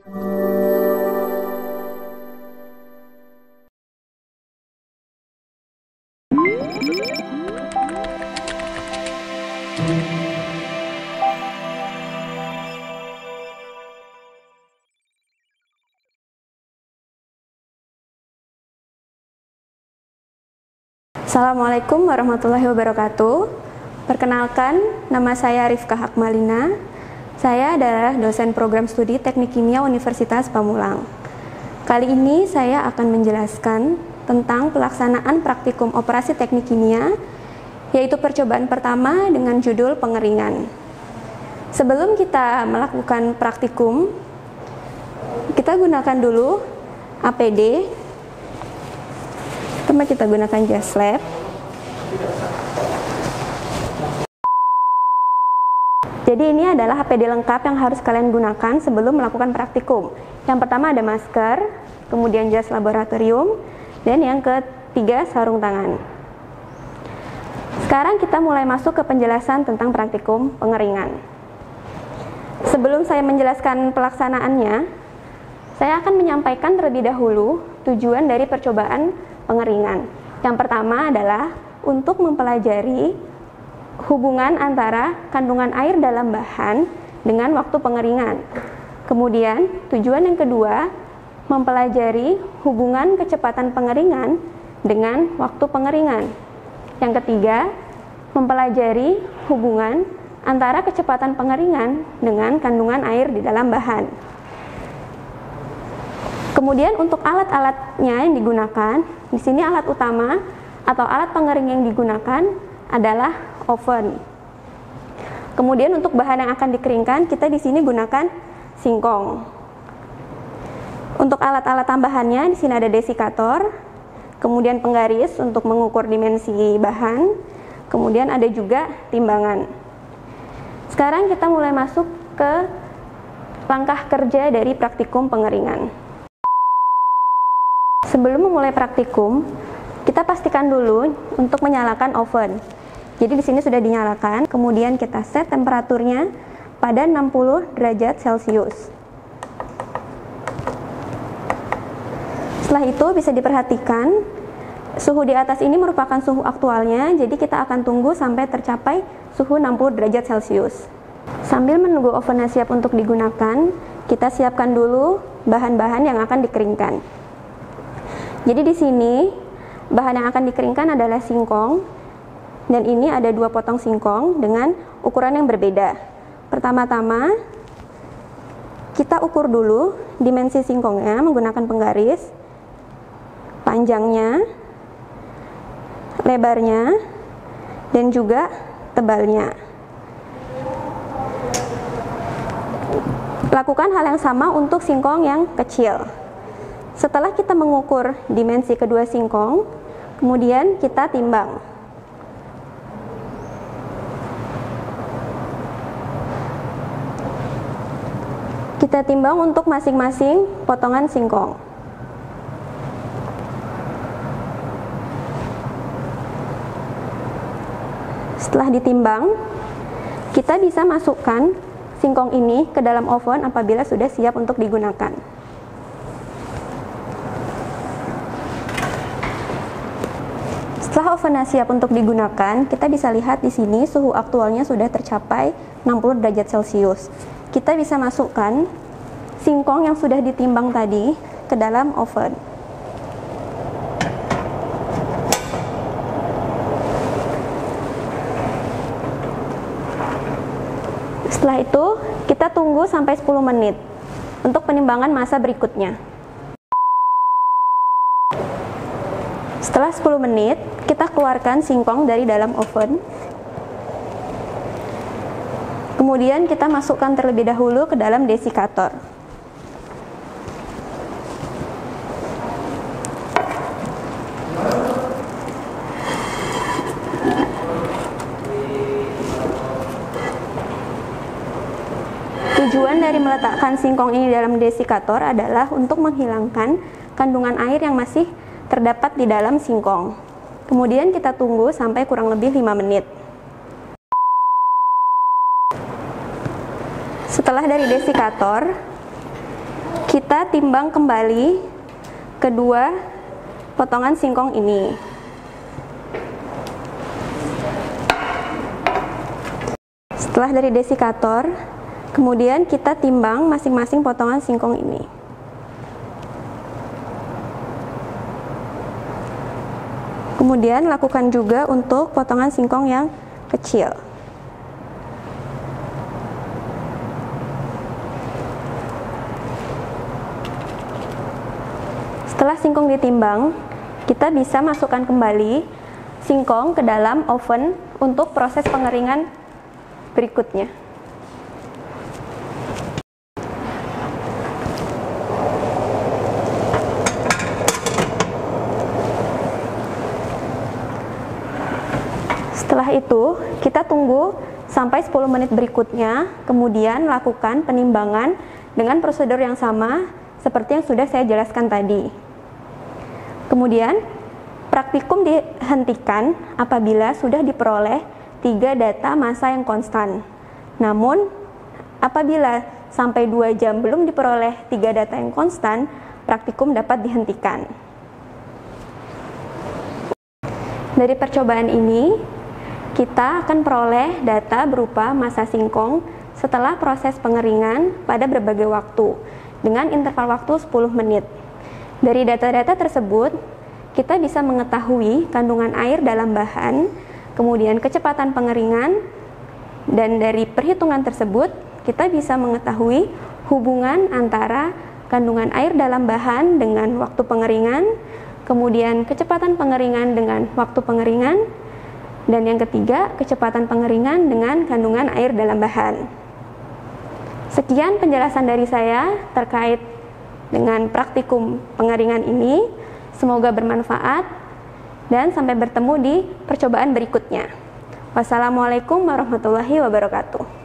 Assalamualaikum warahmatullahi wabarakatuh. Perkenalkan, nama saya Rifka Akmalina. Saya adalah dosen program studi Teknik Kimia Universitas Pamulang. Kali ini saya akan menjelaskan tentang pelaksanaan praktikum operasi teknik kimia, yaitu percobaan pertama dengan judul pengeringan. Sebelum kita melakukan praktikum, kita gunakan dulu APD. Pertama kita gunakan jas lab. Jadi ini adalah APD lengkap yang harus kalian gunakan sebelum melakukan praktikum. Yang pertama ada masker, kemudian jas laboratorium, dan yang ketiga sarung tangan. Sekarang kita mulai masuk ke penjelasan tentang praktikum pengeringan. Sebelum saya menjelaskan pelaksanaannya, saya akan menyampaikan terlebih dahulu tujuan dari percobaan pengeringan. Yang pertama adalah untuk mempelajari hubungan antara kandungan air dalam bahan dengan waktu pengeringan. Kemudian, tujuan yang kedua, mempelajari hubungan kecepatan pengeringan dengan waktu pengeringan. Yang ketiga, mempelajari hubungan antara kecepatan pengeringan dengan kandungan air di dalam bahan. Kemudian untuk alat-alatnya yang digunakan, di sini alat utama atau alat pengering yang digunakan adalah oven. Kemudian untuk bahan yang akan dikeringkan, kita di sini gunakan singkong. Untuk alat-alat tambahannya, di sini ada desikator, kemudian penggaris untuk mengukur dimensi bahan, kemudian ada juga timbangan. Sekarang kita mulai masuk ke langkah kerja dari praktikum pengeringan. Sebelum memulai praktikum, kita pastikan dulu untuk menyalakan oven. Jadi di sini sudah dinyalakan, kemudian kita set temperaturnya pada 60 derajat Celcius. Setelah itu bisa diperhatikan, suhu di atas ini merupakan suhu aktualnya, jadi kita akan tunggu sampai tercapai suhu 60 derajat Celcius. Sambil menunggu ovennya siap untuk digunakan, kita siapkan dulu bahan-bahan yang akan dikeringkan. Jadi di sini bahan yang akan dikeringkan adalah singkong, dan ini ada 2 potong singkong dengan ukuran yang berbeda. Pertama-tama kita ukur dulu dimensi singkongnya menggunakan penggaris, panjangnya, lebarnya, dan juga tebalnya. Lakukan hal yang sama untuk singkong yang kecil. Setelah kita mengukur dimensi kedua singkong, kemudian kita timbang. Kita timbang untuk masing-masing potongan singkong. Setelah ditimbang, kita bisa masukkan singkong ini ke dalam oven apabila sudah siap untuk digunakan. Setelah ovennya siap untuk digunakan, kita bisa lihat di sini suhu aktualnya sudah tercapai 60 derajat Celcius. Kita bisa masukkan singkong yang sudah ditimbang tadi ke dalam oven. Setelah itu, kita tunggu sampai 10 menit untuk penimbangan massa berikutnya. Setelah 10 menit, kita keluarkan singkong dari dalam oven. Kemudian kita masukkan terlebih dahulu ke dalam desikator. Tujuan dari meletakkan singkong ini dalam desikator adalah untuk menghilangkan kandungan air yang masih terdapat di dalam singkong. Kemudian kita tunggu sampai kurang lebih 5 menit. Setelah dari desikator, kita timbang kembali kedua potongan singkong ini. Setelah dari desikator, kemudian kita timbang masing-masing potongan singkong ini. Kemudian lakukan juga untuk potongan singkong yang kecil. Setelah singkong ditimbang, kita bisa masukkan kembali singkong ke dalam oven untuk proses pengeringan berikutnya. Setelah itu, kita tunggu sampai 10 menit berikutnya, kemudian lakukan penimbangan dengan prosedur yang sama seperti yang sudah saya jelaskan tadi. Kemudian, praktikum dihentikan apabila sudah diperoleh 3 data massa yang konstan. Namun, apabila sampai 2 jam belum diperoleh 3 data yang konstan, praktikum dapat dihentikan. Dari percobaan ini, kita akan peroleh data berupa massa singkong setelah proses pengeringan pada berbagai waktu dengan interval waktu 10 menit. Dari data-data tersebut, kita bisa mengetahui kandungan air dalam bahan, kemudian kecepatan pengeringan, dan dari perhitungan tersebut, kita bisa mengetahui hubungan antara kandungan air dalam bahan dengan waktu pengeringan, kemudian kecepatan pengeringan dengan waktu pengeringan, dan yang ketiga, kecepatan pengeringan dengan kandungan air dalam bahan. Sekian penjelasan dari saya terkait dengan praktikum pengeringan ini. Semoga bermanfaat dan sampai bertemu di percobaan berikutnya. Wassalamualaikum warahmatullahi wabarakatuh.